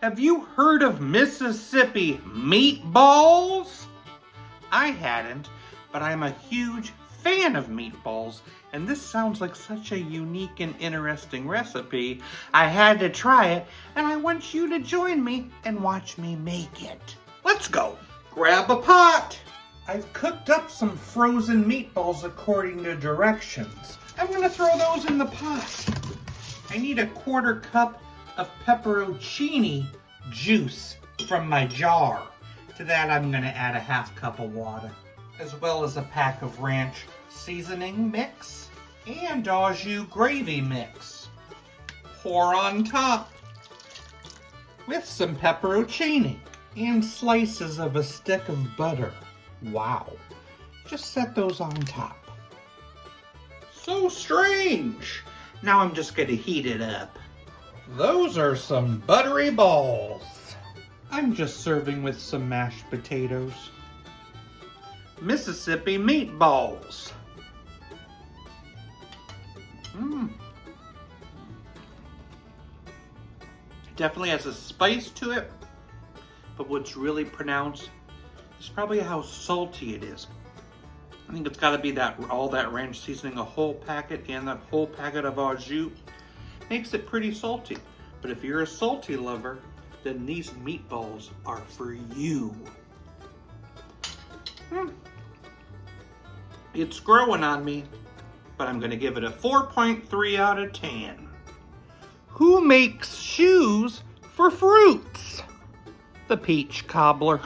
Have you heard of Mississippi meatballs? I hadn't, but I'm a huge fan of meatballs, and this sounds like such a unique and interesting recipe. I had to try it, and I want you to join me and watch me make it. Let's go. Grab a pot. I've cooked up some frozen meatballs according to directions. I'm gonna throw those in the pot. I need a 1/4 cup of pepperoncini juice from my jar. To that, I'm gonna add a 1/2 cup of water, as well as a pack of ranch seasoning mix and au jus gravy mix. Pour on top with some pepperoncini and slices of a stick of butter. Wow. Just set those on top. So strange. Now I'm just gonna heat it up. Those are some buttery balls. I'm just serving with some mashed potatoes. Mississippi meatballs. Definitely has a spice to it, but what's really pronounced is probably how salty it is. I think it's got to be that all that ranch seasoning, a whole packet, and that whole packet of au jus makes it pretty salty. But if you're a salty lover, then these meatballs are for you. It's growing on me, but I'm going to give it a 4.3 out of 10. Who makes shoes for fruits? The peach cobbler.